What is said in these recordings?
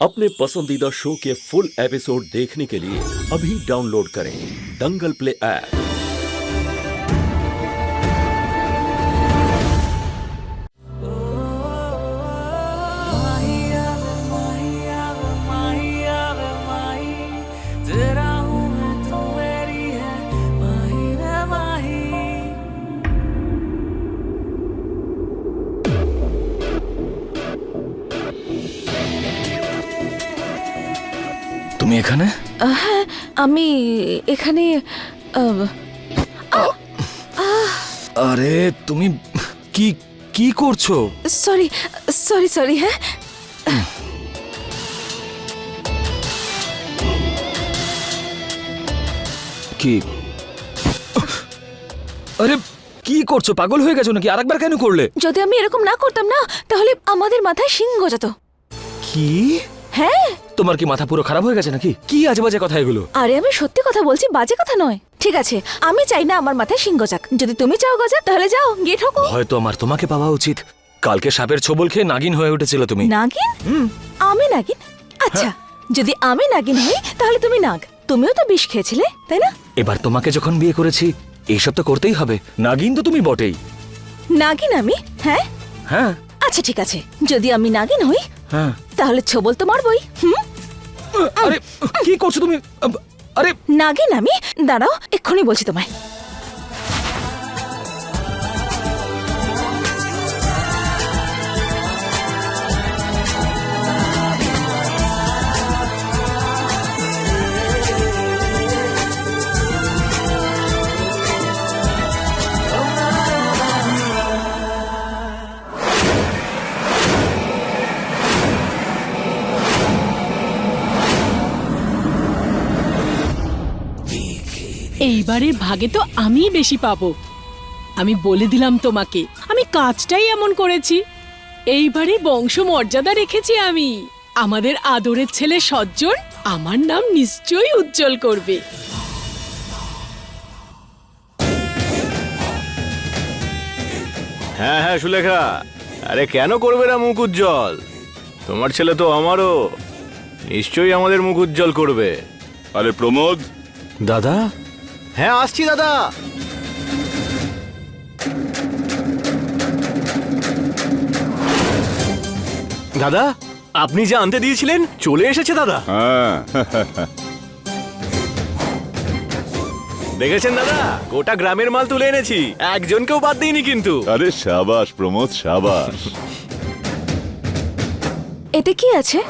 अपने पसंदीदा शो के फुल एपिसोड देखने के लिए अभी डाउनलोड करें दंगल प्ले ऐप। তুমি এখানে? হ্যাঁ, আমি এখানে। আরে তুমি কি কি করছো? Sorry sorry sorry. হ্যাঁ, কি? আরে কি করছো? পাগল হয়ে গেছো নাকি? আরেকবার কেন করলে? যদি আমি এরকম না করতাম না তাহলে আমাদের মাথায় শিং গজাতো। কি? হ্যাঁ। তোমার কি মাথা পুরো খারাপ হয়ে গেছে নাকি? কি আজে বাজে কথা এগুলো? আরে আমি সত্যি কথা বলছি, বাজে কথা নয়। ঠিক আছে, আমি চাই না আমার মাথায় শিং গজাক। যদি তুমি চাও গজাক তাহলে যাও, গিয়ে ঠকো। হয়তো আমার তোমাকে পাওয়া উচিত। কালকে সাপের ছোবল খেয়ে নাগিন হয়ে উঠেছিল তুমি। নাগিন? আমি নাগিন? আচ্ছা, যদি আমি নাগিন হই তাহলে তুমি নাগ। তুমিও তো বিষ খেয়েছিলে, তাই না? এবার তোমাকে যখন বিয়ে করেছি এইসব তো করতেই হবে। নাগিন তো তুমি বটেই। নাগিন আমি? হ্যাঁ হ্যাঁ আচ্ছা ঠিক আছে, যদি আমি নাগিন হই হ্যাঁ। তাহলে ছোবল তো মারবই। আরে কি করছো তুমি? আরে নাগিন আমি? দাঁড়াও, এক্ষুনি বলছি তোমায়। এইবারের ভাগে তো আমিই বেশি পাবো। আমি বলে দিলাম তোমাকে, আমি কাজটাই এমন করেছি। এইবারে বংশ মর্যাদা রেখেছি আমি। আমাদের আদরের ছেলে সজ্জন আমার নাম নিশ্চয়ই উজ্জ্বল করবে। হ্যাঁ হ্যাঁ সুলেখা, আরে কেন করবে না মুখ উজ্জ্বল? তোমার ছেলে তো আমারও, নিশ্চয়ই আমাদের মুখ উজ্জ্বল করবে। আরে প্রমোদ, দাদা? হ্যাঁ আসছি দাদা। দাদা, আপনি যে আনতে দিয়েছিলেন চলে এসেছে দাদা। হ্যাঁ দেখেছেন দাদা, গোটা গ্রামের মাল তুলে এনেছি, একজনকেও বাদ দিইনি কিন্তু। আরে সাবাস প্রমোদ, সাবাস। এতে কি আছে?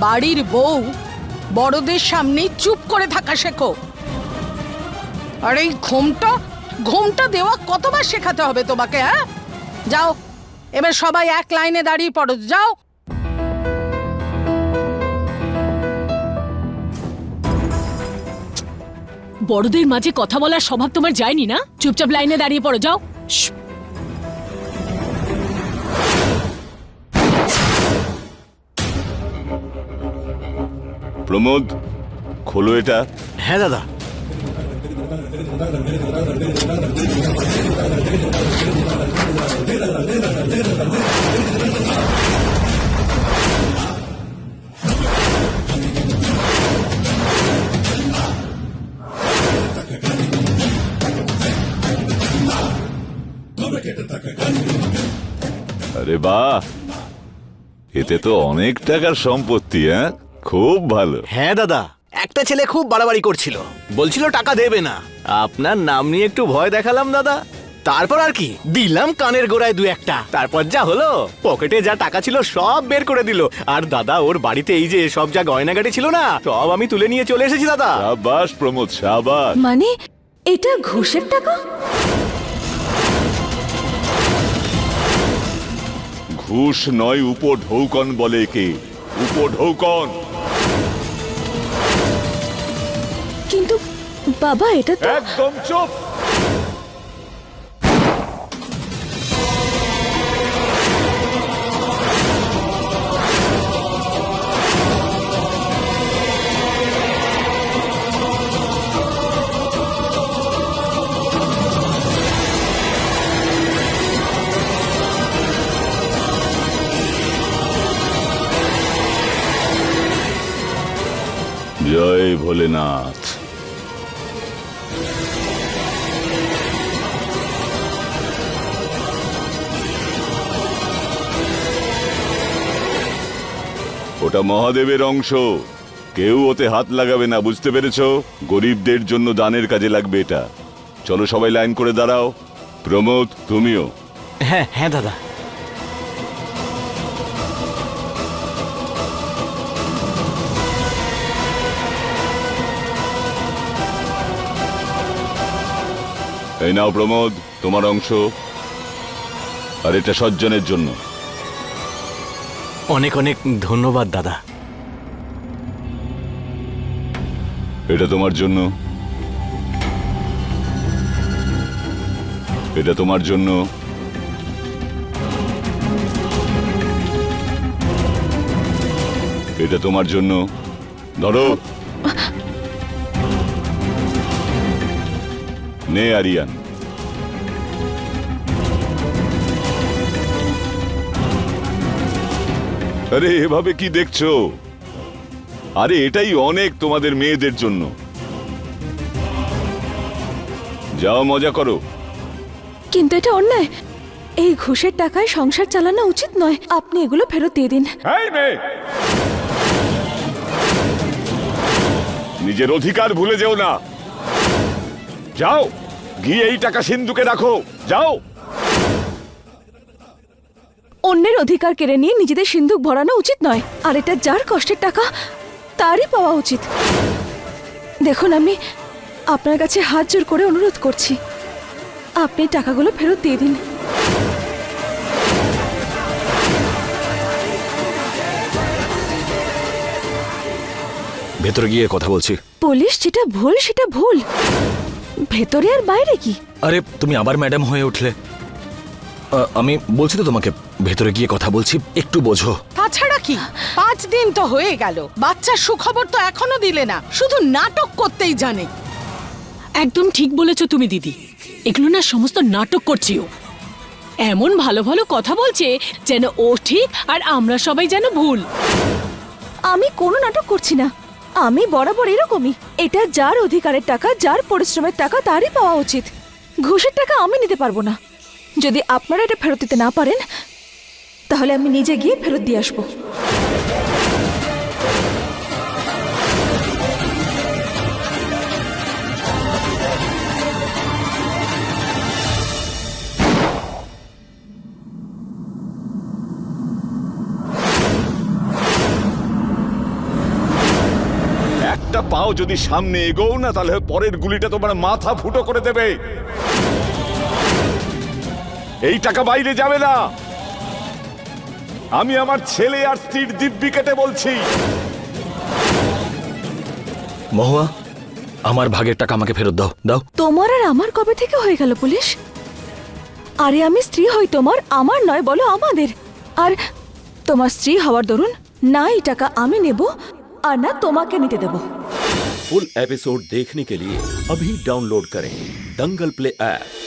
বাড়ির বউ বড়দের সামনে চুপ করে থাকা শেখো। আর এই ঘোমটা দেওয়া কতবার শেখাতে হবে তোমাকে? হ্যাঁ, যাও এবার সবাই এক লাইনে দাঁড়িয়ে পড়ো, যাও। বড়দের মাঝে কথা বলার স্বভাব তোমার যায়নি না? চুপচাপ লাইনে দাঁড়িয়ে পড়ো, যাও। প্রমোদ, খোলো এটা। হ্যাঁ দাদা। আরে বাহ, এতে তো অনেক টাকার সম্পত্তি। হ্যাঁ, খুব ভালো। হ্যাঁ দাদা, একটা ছেলে খুব বাড়াবাড়ি করছিল, বলছিল টাকা দেবে না। আপনার নাম নিয়ে একটু ভয় দেখালাম দাদা, তারপর আর কি দিলাম কানের গোড়ায় দু একটা। তারপর যা হলো, পকেটে যা টাকা ছিল সব বের করে দিল। আর দাদা ওর বাড়িতে এই যে সব যা গয়নাগাটি ছিল না, সব আমি তুলে নিয়ে চলে এসেছি দাদা। সাবাস প্রমোদ, সাবাস। মানে এটা ঘুষের টাকা? ঘুষ নয়, উপঢৌকন বলে একে, উপঢৌকন। কিন্তু বাবা, এটা তো। একদম চুপ। জয় ভোলেনাথ। ওটা মহাদেবের অংশ, কেউ ওতে হাত লাগাবে না, বুঝতে পেরেছো? গরিবদের জন্য দানের কাজে লাগবে এটা। চলো সবাই লাইন করে দাঁড়াও। প্রমোদ, তুমিও। হ্যাঁ হ্যাঁ দাদা। এই নাও প্রমোদ, তোমার অংশ। আর এটা সজ্জনের জন্য। অনেক অনেক ধন্যবাদ দাদা। এটা তোমার জন্য। এটা তোমার জন্য। এটা তোমার জন্য। ধরো। নে আরিয়ান। আরে এভাবে কি দেখছো? আরে এটাই অনেক তোমাদের মেয়েদের জন্য। যাও মজা করো। কিন্তু এটা অন্যায়। এই ঘুষের টাকায় সংসার চালানো উচিত নয়। আপনি এগুলো ফেরত দিয়ে দিন। এই মেয়ে, নিজের অধিকার ভুলে যেও না। যাও গিয়ে এই টাকা সিন্ধুকে রাখো। যাও। অন্যের অধিকার কেড়ে নিয়ে নিজেদের সিন্ধুক ভরানো উচিত নয়। আর এটা যার কষ্টের টাকা তারই পাওয়া উচিত। দেখুন, আমি আপনার কাছে হাত জোর করে অনুরোধ করছি, আপনি টাকাগুলো ফেরত দিয়ে দিন। ভেতরে গিয়ে কথা বলছি। পুলিশ যেটা ভুল সেটা ভুল, ভেতরে আর বাইরে কি? আরে তুমি আবার ম্যাডাম হয়ে উঠলে। আমি বলছি তো তোমাকে, ভেতরে গিয়ে কথা বলছি, একটু বোঝো। তাছাড়া কি, 5 দিন তো হয়ে গেল, বাচ্চার সুখবর তো এখনো দিলে না, শুধু নাটক করতেই জানে। একদম ঠিক বলেছো তুমি দিদি, এগুলো না সমস্ত নাটক করছি ও। এমন ভালো ভালো কথা বলছে যেন ও ঠিক আর আমরা সবাই যেন ভুল। আমি কোনো নাটক করছি না, আমি বরাবর এরকমই। এটা যার অধিকারের টাকা, যার পরিশ্রমের টাকা তারই পাওয়া উচিত। ঘুষের টাকা আমি নিতে পারবো না। যদি আপনারা এটা ফেরত দিতে না পারেন তাহলে আমি নিজে গিয়ে ফেরত দিয়ে আসবো। একটা পাও যদি সামনে এগোও না, তাহলে পরের গুলিটা তোমার মাথা ফুটো করে দেবে। এই টাকা বাইরে যাবে না। আমি আমার ছেলে আর স্ত্রীর দিব্যি কেটে বলছি। মহুয়া, আমার ভাগের টাকা আমাকে ফেরত দাও। দাও। তোমার আর আমার কবে থেকে হয়ে গেল পুলিশ? আরে আমি স্ত্রী হই তোমার, আমার নয় বলো আমাদের। আর তোমার স্ত্রী হওয়ার দরুন না এই টাকা আমি নেব আর না তোমাকে নিতে দেব। फुल एपिसोड देखने के लिए अभी डाउनलोड करें दंगल प्ले ऐप।